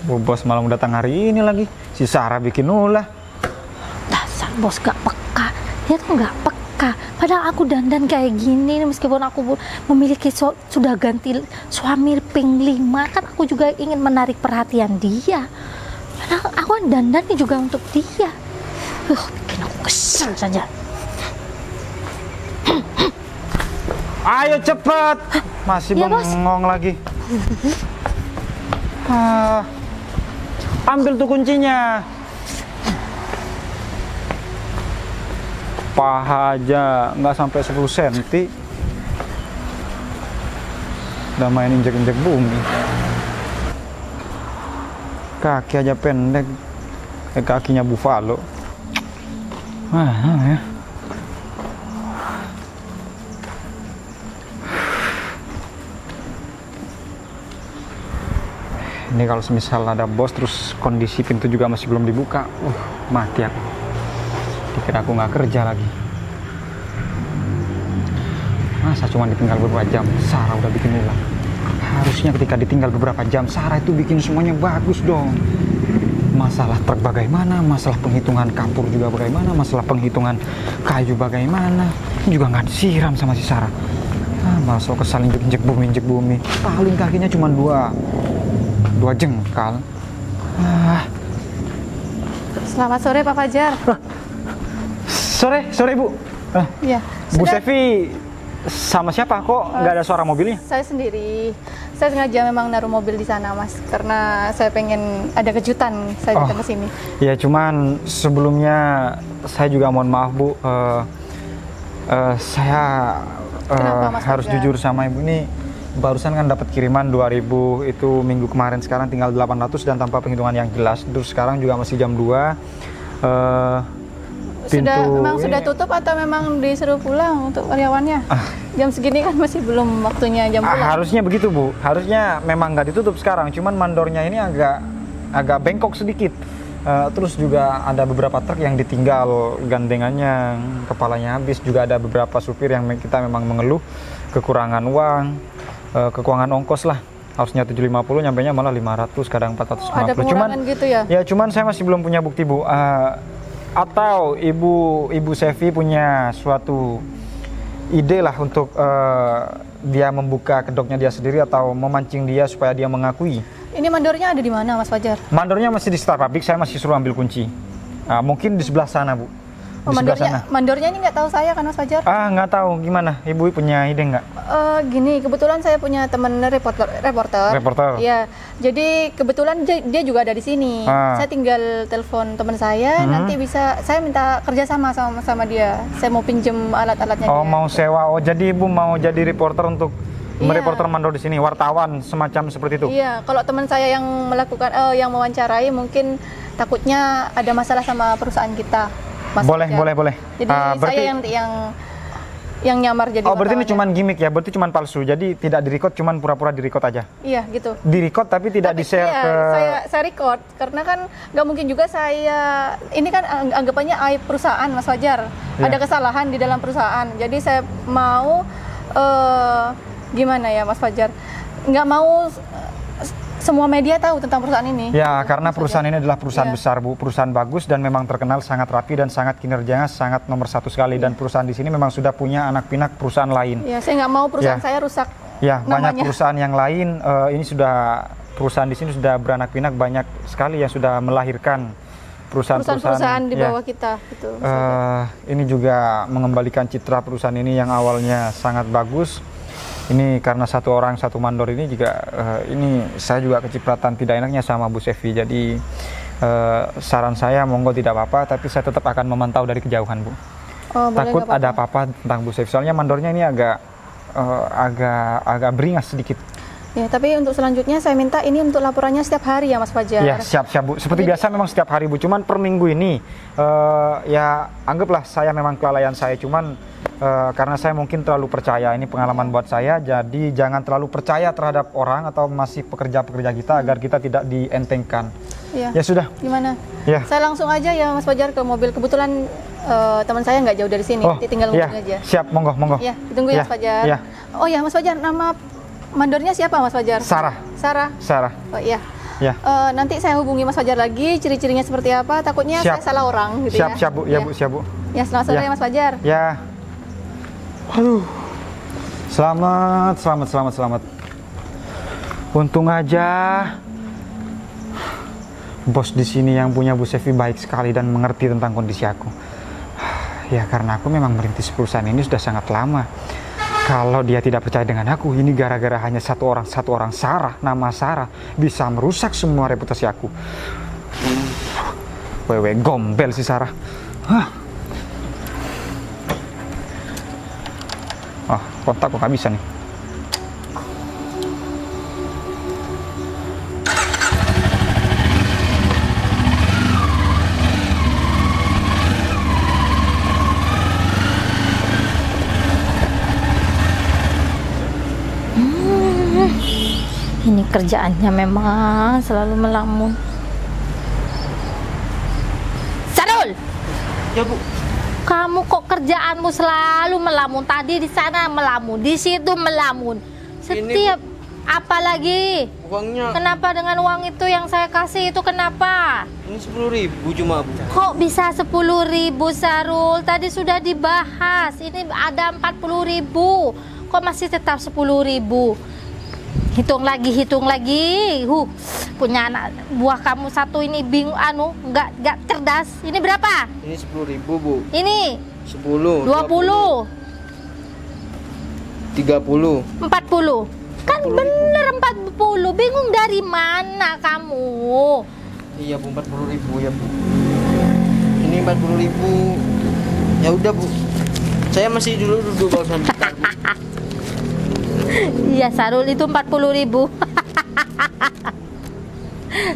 Bos malam datang hari ini lagi. Si Sarah bikin ulah. Dasar bos gak peka. Dia tuh gak peka. Kak, padahal aku dandan kayak gini, meskipun aku memiliki sudah ganti suami ping 5, kan aku juga ingin menarik perhatian dia. Padahal aku dandan juga untuk dia. Bikin aku kesel saja. Ayo cepet, masih Ya, Bos. bengong lagi. Ambil tuh kuncinya. Paha aja nggak sampai 10 cm. Udah main injek-injek bumi. Kaki aja pendek, kayak kakinya buffalo. Ya. Ini kalau semisal ada bos terus kondisi pintu juga masih belum dibuka, mati aku. Dikira aku nggak kerja lagi. Masa cuma ditinggal beberapa jam, Sarah udah bikin ulah. Harusnya ketika ditinggal beberapa jam, Sarah itu bikin semuanya bagus dong. Masalah truk bagaimana, masalah penghitungan kapur juga bagaimana, masalah penghitungan kayu bagaimana. Ini juga nggak disiram sama si Sarah. Malah so kesal injek bumi. Paling kakinya cuma dua jengkal. Selamat sore Pak Fajar. Sore Bu. Iya. Bu Sudah. Sevi sama siapa kok nggak ada suara mobilnya? Saya sendiri. Saya sengaja memang naruh mobil di sana, Mas, karena saya pengen ada kejutan. Saya datang ke sini. Ya cuman sebelumnya saya juga mohon maaf Bu. Saya Kenapa, Mas harus Fajar? jujur sama Ibu nih. Barusan kan dapat kiriman 2000 itu minggu kemarin, sekarang tinggal 800 dan tanpa penghitungan yang jelas. Terus sekarang juga masih jam 2. Sudah tutup atau memang disuruh pulang untuk karyawannya? Jam segini kan masih belum waktunya jam pulang. Harusnya begitu Bu. Harusnya memang nggak ditutup sekarang. Cuman mandornya ini agak bengkok sedikit. Terus juga ada beberapa truk yang ditinggal gandengannya, kepalanya habis. Juga ada beberapa supir yang kita memang mengeluh kekurangan uang, kekurangan ongkos lah. Harusnya 750, nyampainya malah 500, kadang 450. Ada pengurangan gitu ya? Ya cuman saya masih belum punya bukti Bu. Atau Ibu Sevi punya suatu ide lah untuk dia membuka kedoknya dia sendiri atau memancing dia supaya dia mengakui. Ini mandornya ada di mana, Mas Fajar? Mandornya masih di Star Public, saya masih suruh ambil kunci. Mungkin di sebelah sana Bu. Di sebelah sana. Mandornya ini nggak tahu saya kan, Mas Fajar? Nggak tahu, gimana? Ibu punya ide nggak? Gini, kebetulan saya punya teman reporter. Reporter? Iya, jadi kebetulan dia juga ada di sini. Saya tinggal telepon teman saya, nanti bisa saya minta kerjasama sama dia. Saya mau pinjem alat-alatnya dia. Mau sewa. Jadi Ibu mau jadi reporter untuk mereporter mandor di sini, wartawan semacam seperti itu? Iya, kalau teman saya yang melakukan, yang mewawancarai mungkin takutnya ada masalah sama perusahaan kita. Mas Boleh. Jadi berarti, saya yang nyamar jadi berarti ini wartawannya. cuman gimmick ya, berarti cuman palsu. Jadi tidak di-record, cuman pura-pura di-record aja. Iya, gitu. Di-record tapi tidak di-share Iya, ke... saya record karena kan nggak mungkin juga saya ini kan anggapannya aib perusahaan, Mas Fajar. Iya. Ada kesalahan di dalam perusahaan. Jadi saya mau gimana ya, Mas Fajar? Nggak mau semua media tahu tentang perusahaan ini. Ya, karena perusahaan ini adalah perusahaan Iya. besar Bu, perusahaan bagus dan memang terkenal sangat rapi dan sangat kinerjanya sangat nomor 1 sekali. Dan perusahaan di sini memang sudah punya anak pinak perusahaan lain. Ya, saya nggak mau perusahaan Ya. saya rusak. Ya, banyak namanya. perusahaan yang lain ini sudah perusahaan di sini sudah beranak pinak banyak sekali yang sudah melahirkan Perusahaan-perusahaan di ya. bawah kita gitu. Mas Fajar. Ini juga mengembalikan citra perusahaan ini yang awalnya sangat bagus. Ini karena satu orang satu mandor ini juga ini saya juga kecipratan tidak enaknya sama Bu Sevi. Jadi saran saya monggo tidak apa-apa, tapi saya tetap akan memantau dari kejauhan Bu. Boleh, Takut nggak ada apa-apa tentang Bu Sevi. Soalnya mandornya ini agak beringas sedikit. Ya, tapi untuk selanjutnya saya minta ini untuk laporannya setiap hari ya, Mas Fajar. Ya, siap Bu. Seperti biasa memang setiap hari Bu. Cuman per minggu ini ya anggaplah saya memang kelalaian saya. Cuman karena saya mungkin terlalu percaya, ini pengalaman buat saya. Jadi jangan terlalu percaya terhadap orang atau masih pekerja-pekerja kita agar kita tidak dientengkan. Iya. Ya sudah. Gimana? Ya. Saya langsung aja ya, Mas Fajar, ke mobil. Kebetulan teman saya nggak jauh dari sini. Tinggal ya. ngomong aja. Siap, monggo. Ya, ditunggu ya, Mas Fajar. Ya. Oh ya, Mas Fajar, nama mandornya siapa, Mas Fajar? Sarah. Sarah. Oh iya. Ya. Nanti saya hubungi Mas Fajar lagi, ciri-cirinya seperti apa. Takutnya Siap. saya salah orang gitu ya. Siap Bu. Ya Bu, siap Bu. Ya, selamat sore Ya. ya, Mas Fajar. Ya. Aduh. Selamat. Untung aja bos di sini yang punya Bu Sevi baik sekali dan mengerti tentang kondisi aku. Ya karena aku memang merintis perusahaan ini sudah sangat lama. Kalau dia tidak percaya dengan aku, ini gara-gara hanya satu orang Sarah, nama Sarah, bisa merusak semua reputasi aku. Wewe gombel si Sarah. Kontak kok nggak bisa nih. Ini kerjaannya memang selalu melamun. Sarul! Ya Bu. Kamu kok kerjaanmu selalu melamun? Tadi di sana melamun, di situ melamun. Setiap apalagi? Uangnya. Kenapa dengan uang itu yang saya kasih itu kenapa? Ini 10.000 cuma Bu. Kok bisa 10.000 Sarul? Tadi sudah dibahas. Ini ada 40.000. Kok masih tetap 10.000? Hitung lagi. Punya anak buah kamu satu ini bingung nggak cerdas. Ini berapa? Ini 10.000 Bu. Ini 10, 20, 30, 40. Kan bener 40. Bingung dari mana kamu? Iya Bu, 40.000 ya Bu. Ini 40.000. Ya udah Bu. Saya masih duduk kalau bentar Bu. Iya Sarul, itu 40.000.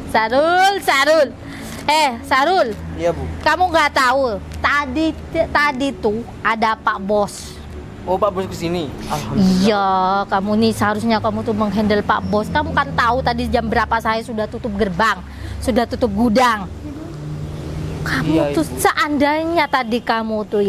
Sarul. Sarul. Iya Bu. Kamu nggak tahu tadi tuh ada Pak Bos. Oh Pak Bos kesini. Iya, kamu nih seharusnya kamu tuh menghandle Pak Bos. Kamu kan tahu tadi jam berapa saya sudah tutup gerbang, sudah tutup gudang. Kamu Iya, tuh Ibu. seandainya tadi kamu tuh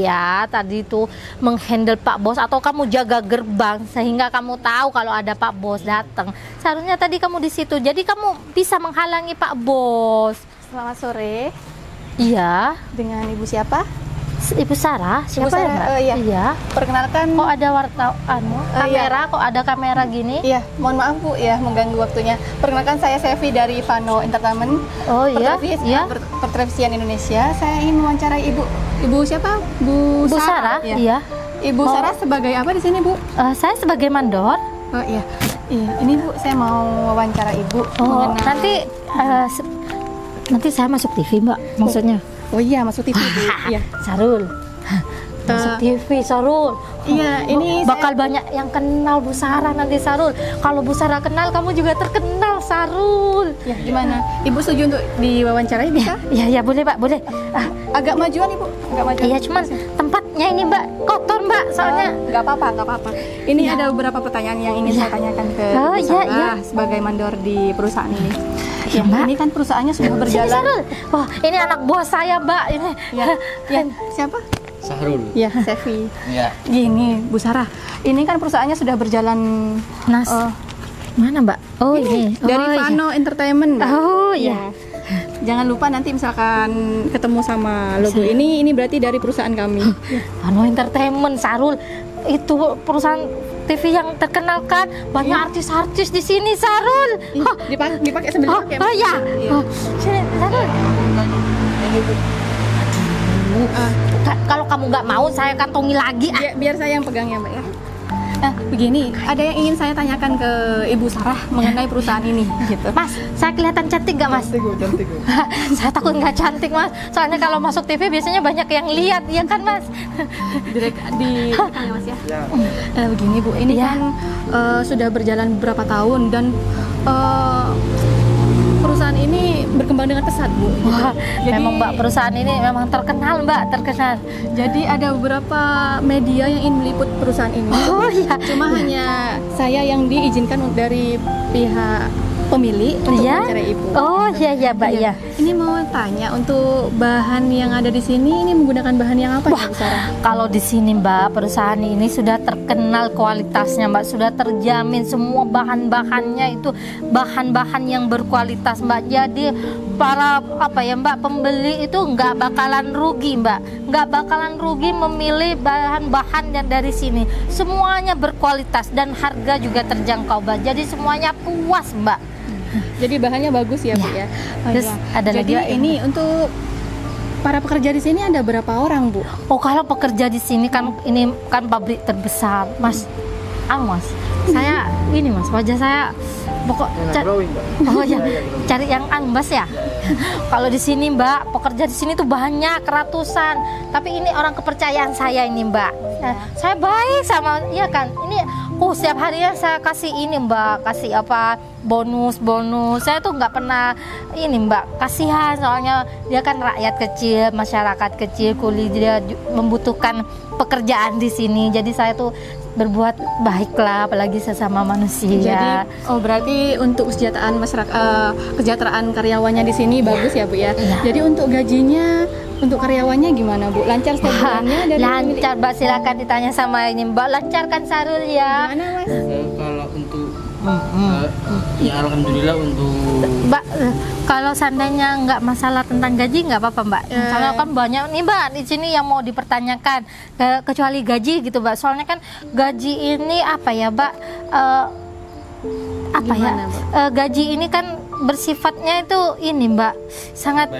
tadi tuh menghandle Pak Bos atau kamu jaga gerbang sehingga kamu tahu kalau ada Pak Bos datang. Seharusnya tadi kamu di situ. Jadi kamu bisa menghalangi Pak Bos. Selamat sore. Iya, Dengan Ibu siapa? Ibu Sarah. Siapa Sarah, ya, Mbak? iya. Iya. Perkenalkan. Kok ada kamera? Kok ada kamera gini? Iya, mohon maaf Bu ya mengganggu waktunya. Perkenalkan saya Sevi dari Vano Entertainment. Oh iya. Iya. Pertelevisian Indonesia. Saya ingin mewawancarai Ibu siapa? Bu Sarah. Ya. Iya. Ibu Oh. Sarah sebagai apa di sini, Bu? Saya sebagai mandor. Oh iya. Iya, ini Bu saya mau wawancara Ibu Oh, mengenai nanti saya masuk TV, Mbak. Maksudnya. Oh iya, masuk TV Bu. Iya. Sarul. Masuk TV, Sarul. Iya, ini bakal banyak yang kenal Bu Sarah nanti, Sarul. Kalau Bu Sarah kenal, kamu juga terkenal, Sarul. Ya, gimana? Ibu setuju untuk diwawancarai bisa? Iya, boleh, Mbak, boleh. Agak majuan Ibu, agak majuan. Iya, cuman tempatnya ini, Mbak, kotor, Mbak, soalnya. Nggak apa-apa. Ini ada beberapa pertanyaan yang ingin saya tanyakan ke Oh, Ibu iya, Sarah sebagai mandor di perusahaan ini. Iya, Ya, Mbak. ini kan perusahaannya sudah Sini, berjalan. Sarul. Wah, ini anak buah saya, Mbak. Ini. Ya, siapa? Sahrul. Ya, Sevi. Iya. Gini, Bu Sarah, ini kan perusahaannya sudah berjalan Nas. Mana, Mbak? Oh, ini. dari Oh, iya. Vano Entertainment. Mbak. Oh, iya. Jangan lupa nanti misalkan ketemu sama logo ini berarti dari perusahaan kami. Vano Entertainment, Sarul. Itu perusahaan TV yang terkenal kan, banyak artis-artis di sini, Sarul. Dipakai sambil dipakai. Oh ya. Oh, sini, Sarul. Kalau kamu nggak mau, saya kantongi lagi. Biar saya yang pegang ya Mbak ya. Nah, begini, ada yang ingin saya tanyakan ke Ibu Sarah mengenai perusahaan ini gitu. Mas, saya kelihatan cantik nggak, Mas? Cantik. Saya takut nggak cantik, Mas. Soalnya kalau masuk TV biasanya banyak yang lihat, ya kan, Mas? di ya Mas ya. Begini Bu, ini kan sudah berjalan beberapa tahun dan perusahaan ini berkembang dengan pesat Bu. Wah, Jadi- memang Mbak, perusahaan ini memang terkenal, Mbak, terkenal. Jadi ada beberapa media yang ingin meliput perusahaan ini. Oh iya. Cuma hanya saya yang diizinkan dari pihak pemilik untuk Iya? wawancara Ibu. Oh iya, Mbak, iya. Ini mau tanya untuk bahan yang ada di sini ini menggunakan bahan yang apa ya Bu Sarah? Kalau di sini, Mbak, perusahaan ini sudah terkenal kualitasnya, Mbak. Sudah terjamin semua bahan-bahannya itu bahan-bahan yang berkualitas, Mbak. Jadi para apa ya Mbak, pembeli itu nggak bakalan rugi Mbak, nggak bakalan rugi memilih bahan-bahan yang dari sini. Semuanya berkualitas dan harga juga terjangkau Mbak. Jadi semuanya puas Mbak. Jadi bahannya bagus ya, Bu ya. Oh, Terus iya. ada Jadi lagi ini untuk para pekerja di sini ada berapa orang, Bu? Oh kalau pekerja di sini kan ini kan pabrik terbesar Mas. Mas, saya ini Mas, wajah saya pokok oh ya, cari yang Mas ya. Kalau di sini Mbak, pekerja di sini tuh banyak ratusan. Tapi ini orang kepercayaan saya ini Mbak. Nah, saya baik sama ya kan. Ini setiap harinya saya kasih ini Mbak, kasih apa bonus. Saya tuh nggak pernah ini Mbak, kasihan soalnya dia kan rakyat kecil, masyarakat kecil, kuli, dia membutuhkan pekerjaan di sini. Jadi saya tuh berbuat baiklah, apalagi sesama manusia. Jadi, berarti untuk kesejahteraan karyawannya di sini bagus ya Bu ya. Jadi untuk gajinya, untuk karyawannya gimana Bu? Lancar setiap bulannya? Lancar Mbak, silakan ditanya sama ini Mbak. Lancar kan Sarul ya? Gimana Mas? Kalau untuk ya alhamdulillah untuk Mbak, kalau seandainya nggak masalah tentang gaji nggak apa-apa Mbak. Soalnya kan banyak nih Mbak di sini yang mau dipertanyakan, kecuali gaji gitu Mbak. Soalnya kan gaji ini apa ya Mbak? Gaji ini kan bersifatnya itu ini Mbak, sangat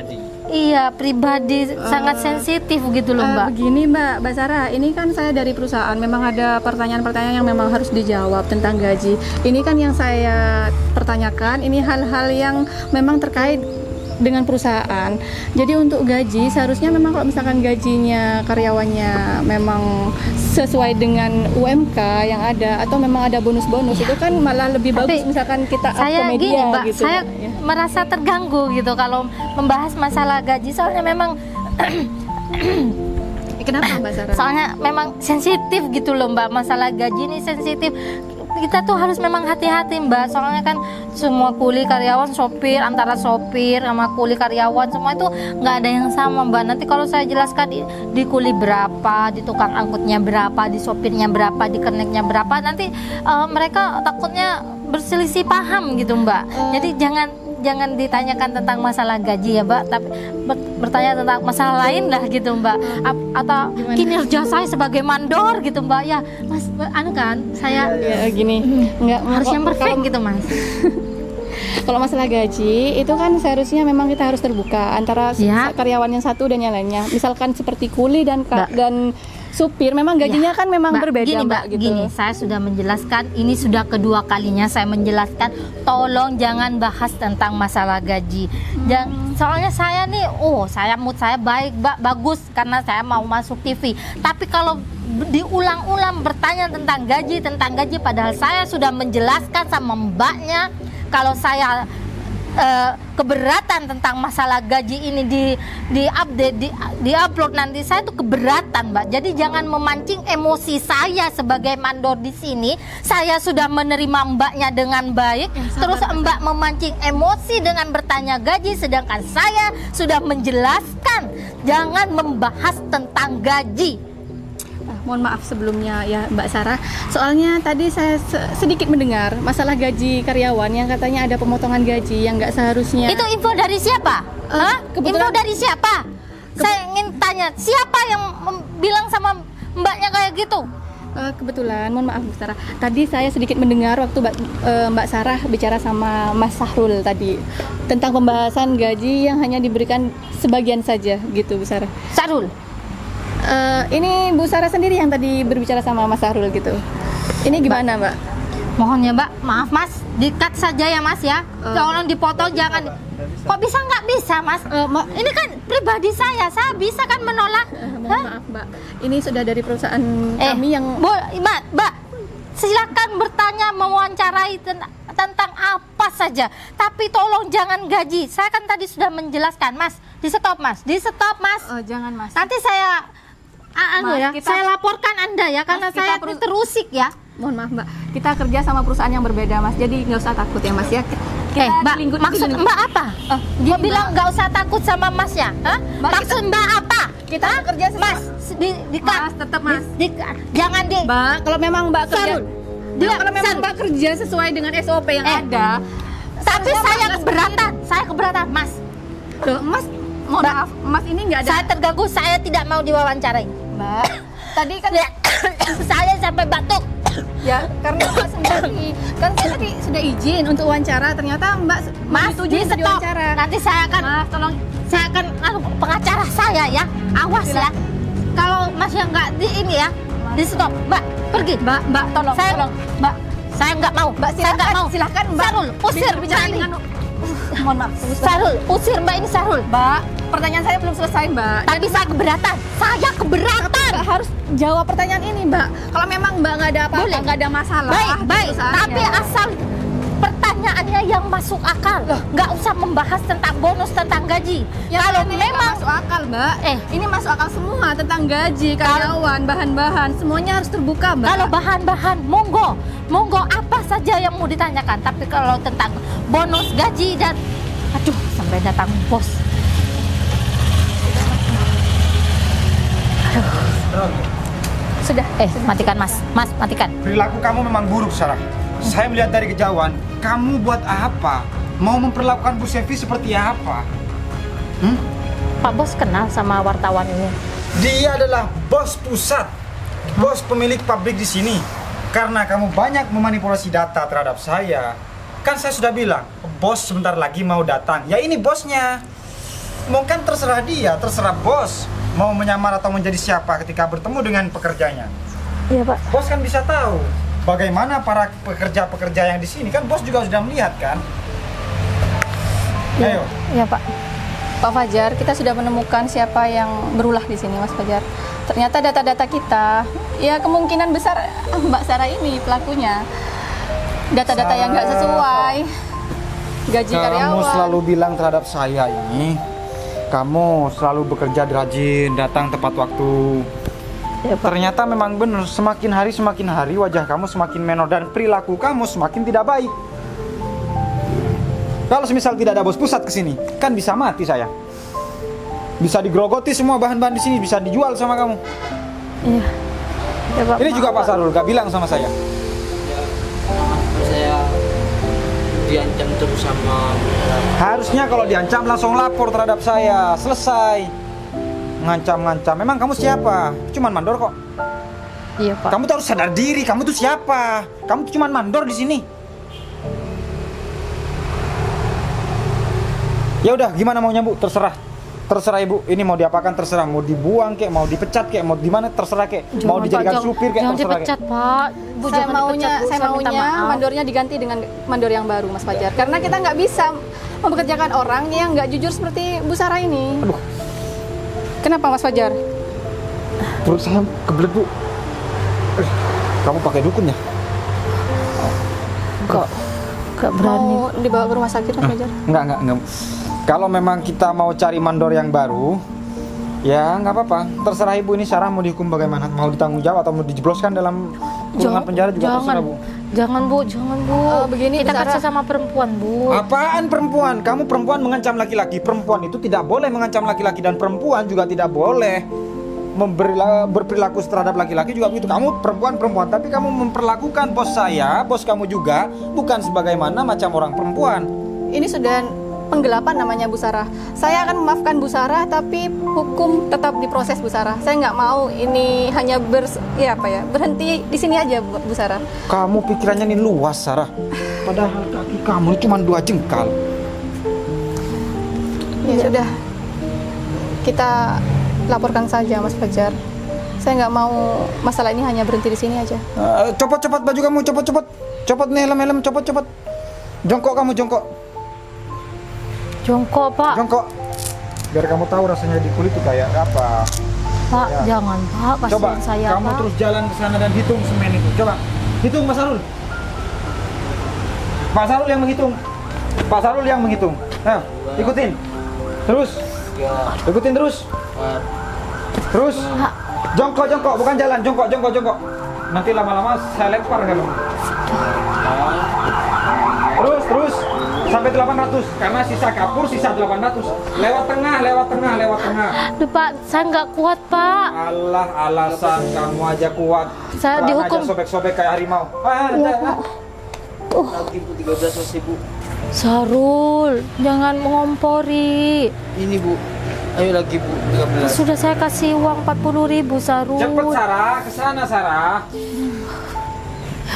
pribadi, sangat sensitif gitu loh Mbak. Begini Mbak Sarah, ini kan saya dari perusahaan, memang ada pertanyaan-pertanyaan yang memang harus dijawab tentang gaji. Ini kan yang saya pertanyakan, ini hal-hal yang memang terkait dengan perusahaan. Jadi untuk gaji seharusnya memang kalau misalkan gajinya karyawannya memang sesuai dengan UMK yang ada atau memang ada bonus-bonus, itu kan malah lebih bagus misalkan kita up ke media gini, Mbak, gitu. Saya merasa terganggu gitu kalau membahas masalah gaji, soalnya memang Kenapa Mbak Sarah? soalnya memang sensitif gitu loh Mbak, masalah gaji ini sensitif. Kita tuh harus memang hati-hati Mbak, soalnya kan semua kuli karyawan, sopir, antara sopir sama kuli karyawan semua itu nggak ada yang sama Mbak. Nanti kalau saya jelaskan di kuli berapa, di tukang angkutnya berapa, di sopirnya berapa, di keneknya berapa, nanti mereka takutnya berselisih paham gitu Mbak. Jadi jangan ditanyakan tentang masalah gaji ya Mbak, tapi bertanya tentang masalah lain lah gitu Mbak. Atau kinerja saya sebagai mandor gitu Mbak. Ya Mas, anu kan saya Ya gini, nggak harus yang perfect gitu Mas. Kalau masalah gaji itu kan seharusnya memang kita harus terbuka antara karyawan yang satu dan yang lainnya. Misalkan seperti kuli dan supir, memang gajinya kan memang berbeda gini, Mbak gitu. Gini, saya sudah menjelaskan, ini sudah kedua kalinya saya menjelaskan, tolong jangan bahas tentang masalah gaji. Soalnya saya nih, mood saya baik, bagus karena saya mau masuk TV. Tapi kalau diulang-ulang bertanya tentang gaji, padahal saya sudah menjelaskan sama mbaknya kalau saya keberatan tentang masalah gaji ini di upload nanti, saya tuh keberatan Mbak. Jadi jangan memancing emosi saya sebagai mandor di sini. Saya sudah menerima mbaknya dengan baik, terus mbak memancing emosi dengan bertanya gaji, sedangkan saya sudah menjelaskan jangan membahas tentang gaji. Mohon maaf sebelumnya ya Mbak Sarah, soalnya tadi saya sedikit mendengar masalah gaji karyawan yang katanya ada pemotongan gaji yang nggak seharusnya. Itu info dari siapa? Info dari siapa? Saya ingin tanya, siapa yang bilang sama mbaknya kayak gitu? Kebetulan, mohon maaf Mbak Sarah, tadi saya sedikit mendengar waktu Mbak Sarah bicara sama Mas Sahrul tadi tentang pembahasan gaji yang hanya diberikan sebagian saja gitu Bu Sarah. Sahrul? Ini Bu Sarah sendiri yang tadi berbicara sama Mas Sahrul gitu. Ini gimana Mbak? Mohon ya Mbak, maaf Mas, di-cut saja ya Mas ya. Tolong dipotong, jangan. Kok bisa nggak bisa Mas? Ini kan pribadi saya bisa kan menolak. Maaf Mbak, ini sudah dari perusahaan kami yang Mbak, silakan bertanya, mewawancarai tentang apa saja, tapi tolong jangan gaji. Saya kan tadi sudah menjelaskan Mas. Di stop Mas. Jangan Mas. Nanti saya saya laporkan Anda ya, karena saya terusik ya. Mohon maaf Mbak, kita kerja sama perusahaan yang berbeda Mas, jadi nggak usah takut ya Mas ya. Mbak, maksud Mbak apa? Mbak bilang nggak usah takut sama Masnya? Maksud Mbak apa? Kita kerja sama Mas, Mas, tetap Mas. Jangan Mbak, kalau memang Mbak kerja, kalau memang Mbak kerja sesuai dengan SOP yang ada. Tapi saya keberatan Mas. Loh, Mas, mohon Mbak, maaf, Mas ini nggak ada. Saya terganggu, saya tidak mau diwawancarai. Mbak, tadi kan Ya, saya sampai batuk. ya karena Mbak sendiri kan saya tadi sudah izin untuk wawancara, ternyata Mbak Mas, setuju di untuk stop. diwawancara. Nanti saya akan Tolong. saya akan pengacara saya ya. Awas ya. Kalau Mas yang nggak di ini ya, di stop. Mbak, pergi. Mbak, tolong, Saya- tolong. Mbak, Saya nggak mau. Mbak Saya nggak mau. silakan Mbak. Sarul, usir bicara Mbak ini. dengan mohon maaf. Sarul, usir Mbak ini Sarul. Mbak, pertanyaan saya belum selesai, Mbak. Tapi saya keberatan. Saya keberatan. Mbak harus jawab pertanyaan ini, Mbak. Kalau memang Mbak nggak ada apa-apa, Boleh. nggak ada masalah. Baik, di baik. perusahaannya. Tapi asal pertanyaannya yang masuk akal. Nggak usah membahas tentang bonus, tentang gaji. Ya, Kalau ini nggak memang masuk akal, Mbak. Eh. Ini masuk akal semua tentang gaji, karyawan, bahan-bahan, semuanya harus terbuka, Mbak. kalau bahan-bahan, monggo apa saja yang mau ditanyakan. Tapi kalau tentang bonus, gaji dan aduh, sampai datang bos. Sudah, matikan Mas, matikan. Perilaku kamu memang buruk, Sarah. Saya melihat dari kejauhan, kamu buat apa? Mau memperlakukan Bu Sevi seperti apa? Pak Bos kenal sama wartawan ini. Dia adalah bos pusat, bos pemilik pabrik di sini. Karena kamu banyak memanipulasi data terhadap saya. Kan saya sudah bilang, bos sebentar lagi mau datang. Ya ini bosnya. Mungkin terserah dia, terserah bos mau menyamar atau menjadi siapa ketika bertemu dengan pekerjanya. Iya Pak. Bos kan bisa tahu bagaimana para pekerja-pekerja yang di sini, kan bos juga sudah melihat kan. Ayo. Iya Pak. Pak Fajar, kita sudah menemukan siapa yang berulah di sini, Mas Fajar. Ternyata data-data kita, ya kemungkinan besar Mbak Sarah ini pelakunya. Data-data yang nggak sesuai, gaji Kamu karyawan. selalu bilang terhadap saya ini, kamu selalu bekerja rajin, datang tepat waktu. Ya, Pak. Ternyata memang benar, semakin hari wajah kamu semakin menor dan perilaku kamu semakin tidak baik. Kalau semisal tidak ada bos pusat ke sini, kan bisa mati saya. Bisa digerogoti semua bahan-bahan di sini, bisa dijual sama kamu. Iya. Ya, Pak. Ini juga Pak Sarul gak bilang sama saya. Saya diancam terus sama Harusnya kalau diancam langsung lapor terhadap saya, selesai. Ngancam-ngancam. Memang kamu siapa? Cuman mandor kok. Iya Pak. Kamu tuh harus sadar diri, kamu tuh siapa? Kamu tuh cuman mandor di sini. Ya udah, gimana maunya Bu? Terserah. Terserah Ibu. Ini mau diapakan terserah, mau dibuang kek, mau dipecat kek, mau di mana terserah kek. Mau dijadikan supir kek Jangan terserah kek. dipecat Pak. Bu, Saya jangan maunya, dipecat, Bu. saya minta maunya maaf. mandornya diganti dengan mandor yang baru, Mas Fajar. Karena kita nggak bisa mempekerjakan orang yang nggak jujur seperti Bu Sarah ini. Aduh, Kenapa, Mas Fajar? perut saya kebelet Bu. Kamu pakai dukun ya? Gak berani. Mau dibawa ke rumah sakit, Mas Fajar? Enggak. Kalau memang kita mau cari mandor yang baru, ya nggak apa-apa. Terserah Ibu, ini Sarah mau dihukum bagaimana? Mau ditanggung jawab atau mau dijebloskan dalam kurungan penjara juga terserah Bu. Jangan Bu. Begini, Kita Bu kan Sarah. sesama perempuan Bu. Apaan perempuan? Kamu perempuan mengancam laki-laki. Perempuan itu tidak boleh mengancam laki-laki, dan perempuan juga tidak boleh berperilaku terhadap laki-laki juga begitu. Kamu perempuan, tapi kamu memperlakukan bos saya, bos kamu juga bukan sebagaimana macam orang perempuan. Ini sudah penggelapan namanya, Bu Sarah. Saya akan memaafkan Bu Sarah, tapi hukum tetap diproses, Bu Sarah. Saya nggak mau ini hanya berhenti di sini aja, Bu Sarah. Kamu pikirannya ini luas, Sarah. Padahal kaki kamu cuma 2 jengkal. Ya sudah, kita laporkan saja, Mas Fajar. Saya nggak mau masalah ini hanya berhenti di sini aja. Copot baju kamu, copot. Copot nih helm, copot. Jongkok kamu, jongkok. Jongkok Pak. Jongkok. Biar kamu tahu rasanya di kulit itu kayak apa. Pak, Ya. jangan Pak. Coba Kasihan saya kamu Pak. terus jalan ke sana dan hitung semen itu. Coba hitung, Mas Sarul. Pak Sarul yang menghitung. Nah, ikutin. Terus. Ikutin terus. Terus. Jongkok, bukan jalan. Jongkok. Nanti lama-lama saya lempar kamu. Terus sampai 800 karena sisa kapur sisa 800. Lewat tengah. Duh Pak, saya nggak kuat Pak. Allah, alasan kamu aja kuat. Saya Pelan dihukum. aja sobek-sobek kayak harimau. Iya Pak. lagi Bu 13 masih Bu. Sarul, jangan mengompori. Ini Bu, ayo lagi Bu, 13. Sudah saya kasih uang 40.000 Sarul. Cepet Sarah, ke sana Sarah.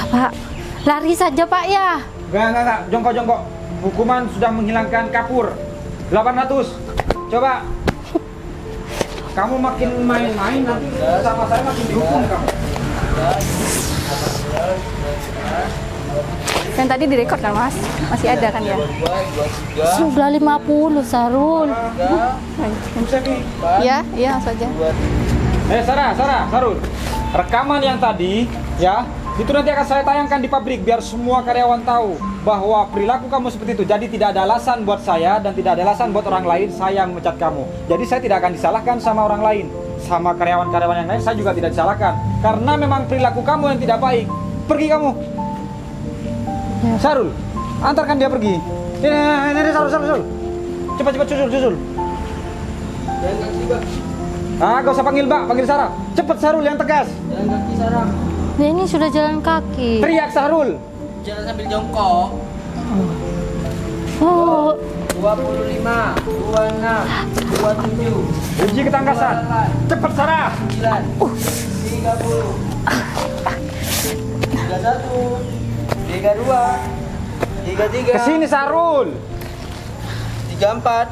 Pak, lari saja Pak ya. Enggak, jongkok. Hukuman sudah menghilangkan kapur. 800. Coba. Kamu makin main-main nanti sama saya makin dihukum kamu. Yang tadi direkod kan Mas? Masih ada kan ya? Sudah 50 Sarul. Iya saja. Sarul. Rekaman yang tadi ya, itu nanti akan saya tayangkan di pabrik biar semua karyawan tahu bahwa perilaku kamu seperti itu. Jadi tidak ada alasan buat saya dan tidak ada alasan buat orang lain saya memecat kamu. Jadi saya tidak akan disalahkan sama orang lain. Sama karyawan-karyawan yang lain saya juga tidak disalahkan. Karena memang perilaku kamu yang tidak baik. Pergi kamu. Sarul, antarkan dia pergi. Ini Sarul. Cepat susul. Gak usah panggil Mbak, panggil Sarah. Cepet Sarul yang tegas. Jalan kaki Sarah. Nah, ini sudah jalan kaki. Teriak Sarul. Jalan sambil jongkok. Oh, 25, 26, 27, Uji ketangkasan. Cepet Sarah. 9, 30, 31, 32, 33, Kesini Sarul. 34,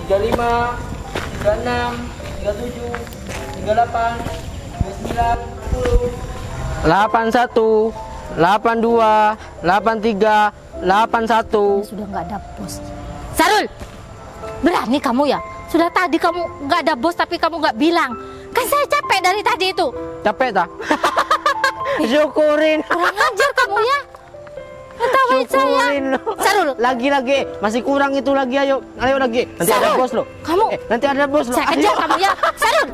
35, 36, 37, 38, 39, 40, 81, 82, 83, 81. sudah nggak ada bos. Sarul, berani kamu ya? Sudah tadi kamu nggak ada bos tapi kamu nggak bilang. Kan saya capek dari tadi itu. Capek tak? Syukurin. Kurang ajar kamu ya. Ketawain saya. Syukurin lo. Sarul, Lagi masih kurang itu lagi, ayo lagi. Nanti ada Sarul, bos lo. kamu- Nanti ada bos lo. saya Ayo. kejar kamu ya. Sarul.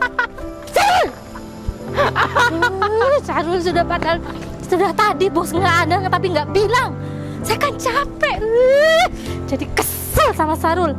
Sarul sudah tadi bos nggak ada tapi nggak bilang. Saya kan capek. Jadi kesel sama Sarul.